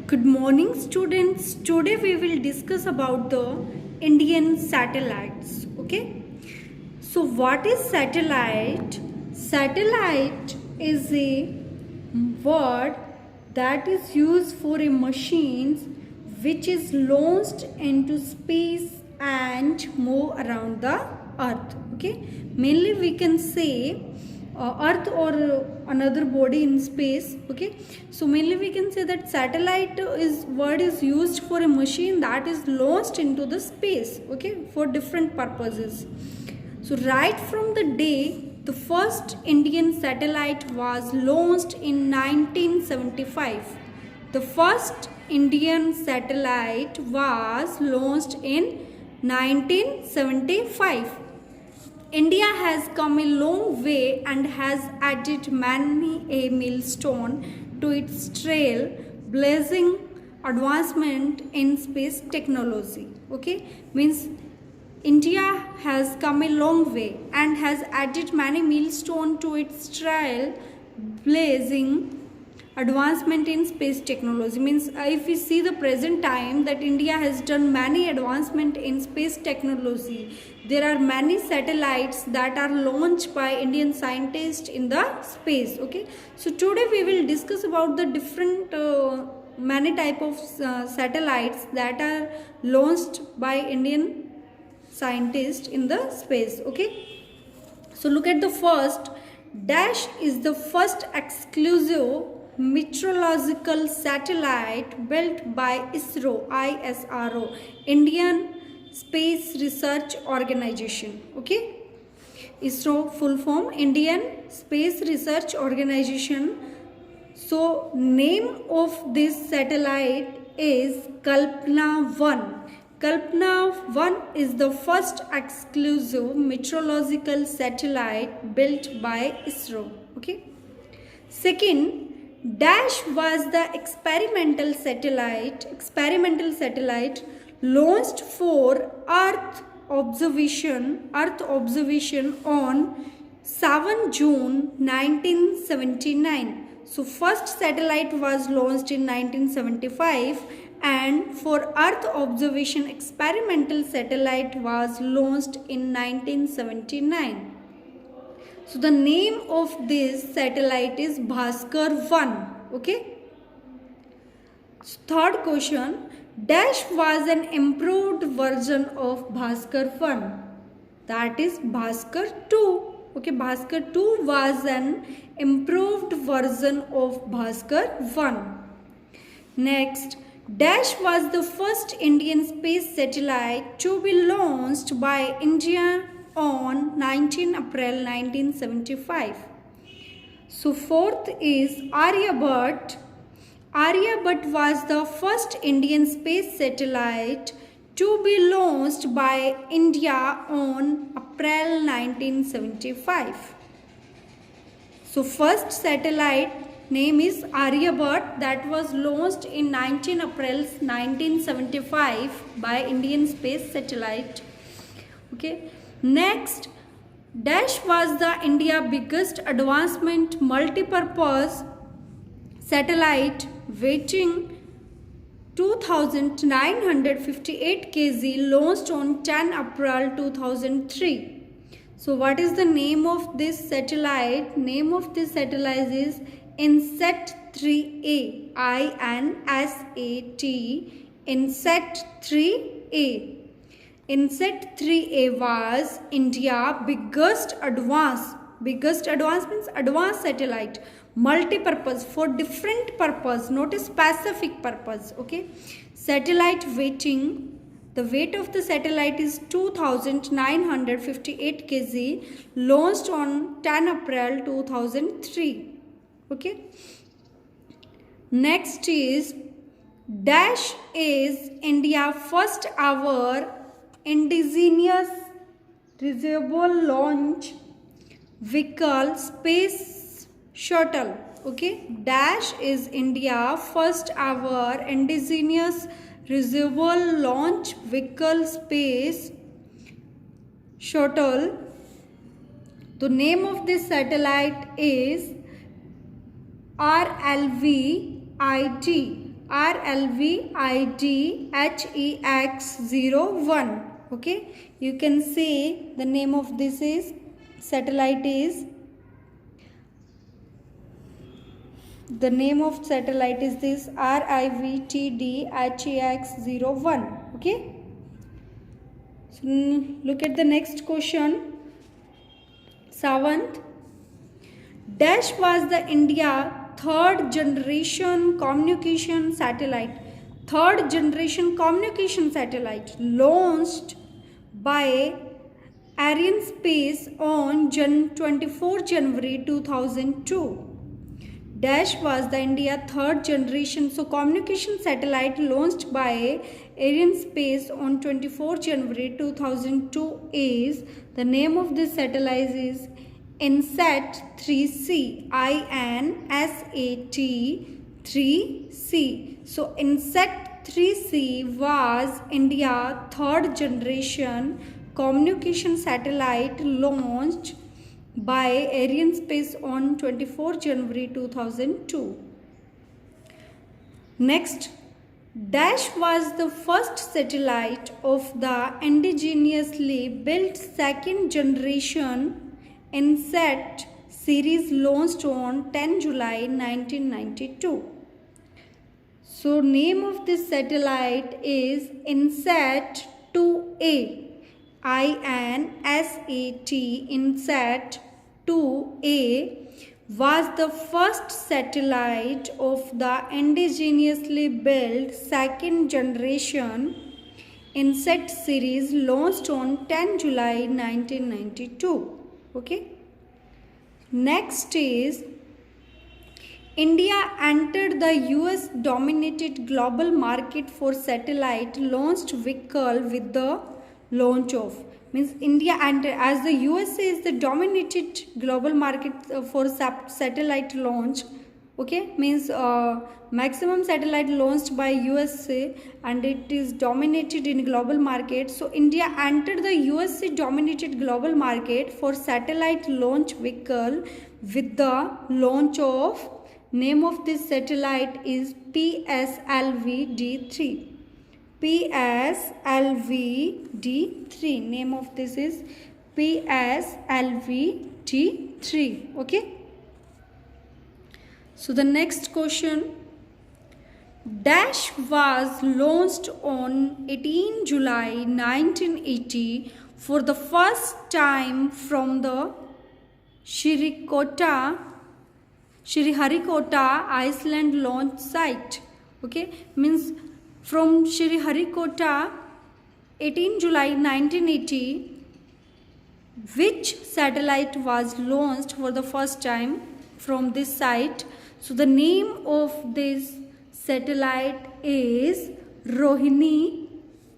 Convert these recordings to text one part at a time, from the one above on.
Good morning students. Today we will discuss about the Indian satellites. Okay. So what is satellite? Satellite is a word that is used for a machine which is launched into space and move around the earth. Okay. Mainly we can say earth or another body in space. Okay, so mainly we can say that satellite is word is used for a machine that is launched into the space, okay, for different purposes. So right from the day the first Indian satellite was launched in 1975, the first Indian satellite was launched in 1975. India has come a long way and has added many a milestone to its trail, blazing advancement in space technology. Okay, means India has come a long way and has added many milestone to its trail, blazing advancement in space technology. Means if we see the present time that India has done many advancement in space technology, there are many satellites that are launched by Indian scientists in the space. Okay, so today we will discuss about the different many type of satellites that are launched by Indian scientists in the space. Okay, so look at the first. Dash is the first exclusive meteorological satellite built by ISRO, Indian Space Research Organization. Okay, ISRO full form Indian Space Research Organization. So name of this satellite is Kalpana 1. Kalpana 1 is the first exclusive meteorological satellite built by ISRO. Okay. Second, Dash was the experimental satellite launched for Earth observation on 7 June 1979. So first satellite was launched in 1975 and for Earth observation experimental satellite was launched in 1979. So the name of this satellite is Bhaskar 1. Okay. Third question, Dash was an improved version of Bhaskar 1. That is Bhaskar 2. Okay, Bhaskar 2 was an improved version of Bhaskar 1. Next, Dash was the first Indian space satellite to be launched by India on 19 April 1975. So fourth is Aryabhat. Aryabhat was the first Indian space satellite to be launched by India on April 1975. So first satellite name is Aryabhat that was launched in 19 April 1975 by Indian space satellite. Okay. Next, Dash was the India biggest advancement multi-purpose satellite weighing 2958 kg launched on 10 April 2003. So what is the name of this satellite? Name of this satellite is INSAT 3A. INSAT. INSAT 3A. INSAT 3A was India's biggest advanced means advanced satellite, multi-purpose for different purpose, not a specific purpose. Okay, satellite weighting, the weight of the satellite is 2958 kg, launched on 10 April 2003. Okay, next is Dash is India's first ever indigenous reusable launch vehicle space shuttle. Okay, Dash is India's first ever indigenous reusable launch vehicle space shuttle. The name of this satellite is RLVIT. RLVIDHEX01. Okay, you can see the name of this is satellite is this RIVTDHEX01. Okay, so look at the next question. 7th, Dash was the India third generation communication satellite launched by Arianespace on 24 January 2002. Dash was the India third generation communication satellite launched by Arianespace on 24 January 2002 is, the name of this satellite is INSAT 3C, INSAT 3C. So INSAT 3C was India third generation communication satellite launched by Arianespace on 24 January 2002. Next, Dash was the first satellite of the indigenously built second generation INSAT series launched on 10 July 1992. So name of this satellite is INSAT 2A, INSAT, INSAT 2A was the first satellite of the indigenously built second generation INSAT series launched on 10 July 1992. Okay. Next is India entered the US dominated global market for satellite launched vehicle with the launch of, means India entered, as the USA is the dominated global market for satellite launch. Okay, means maximum satellite launched by USA and it is dominated in global market. So India entered the USA dominated global market for satellite launch vehicle with the launch of, name of this satellite is PSLV-D3. PSLV-D3, name of this is PSLV-D3. Okay. So the next question, Dash was launched on 18 July 1980 for the first time from the Sriharikota Iceland launch site. Okay, means from Sriharikota 18 July 1980, which satellite was launched for the first time from this site? So the name of this satellite is Rohini.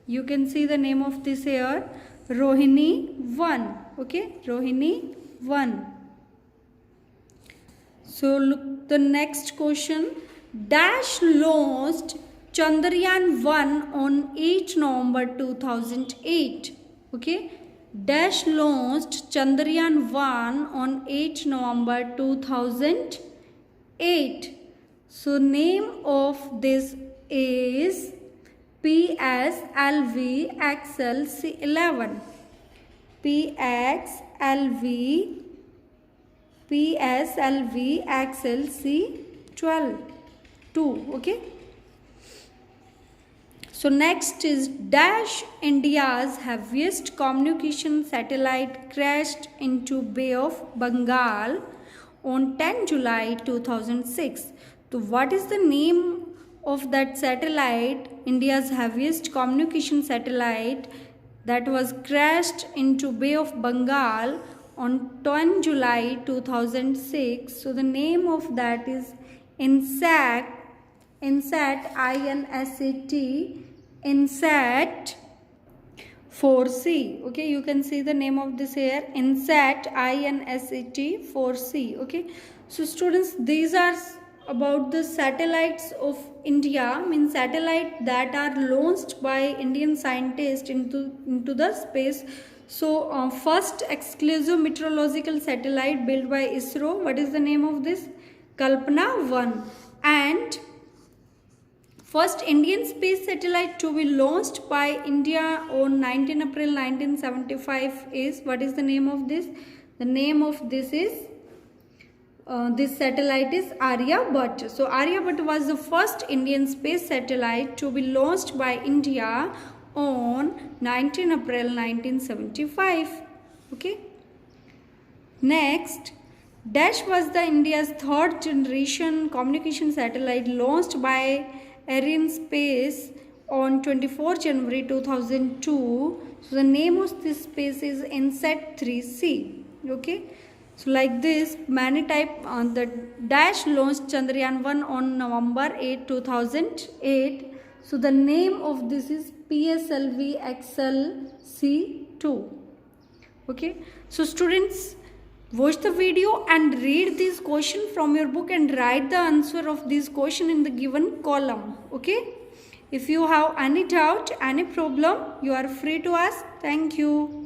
You can see the name of this here, Rohini 1. Okay, Rohini 1. So look the next question. Dash launched Chandrayaan 1 on 8 November 2008. Okay, Dash launched Chandrayaan 1 on 8 November 2008. So name of this is PSLV-XLC11. PSLV-XLC12. Okay. So next is Dash India's heaviest communication satellite crashed into Bay of Bengal on 10 July 2006. So what is the name of that satellite, India's heaviest communication satellite that was crashed into Bay of Bengal on 10 July 2006? So the name of that is INSAT, INSAT 4C. Okay, you can see the name of this here, INSAT 4C. Okay, so students, these are about the satellites of India, means satellite that are launched by Indian scientists into the space. So first exclusive meteorological satellite built by ISRO, what is the name of this? Kalpana 1. And First Indian space satellite to be launched by India on 19 April 1975 is, what is the name of this? The name of this is, this satellite is Aryabhat. So Aryabhat was the first Indian space satellite to be launched by India on 19 April 1975. Okay. Next, Dash was the India's third generation communication satellite launched by Arianespace on 24 January 2002. So the name of this space is INSAT 3C. Okay. So like this, many type, the Dash launched Chandrayaan 1 on November 8, 2008. So the name of this is PSLV XLC2. Okay. So students, watch the video and read this question from your book and write the answer of this question in the given column. Okay. If you have any doubt, any problem, you are free to ask. Thank you.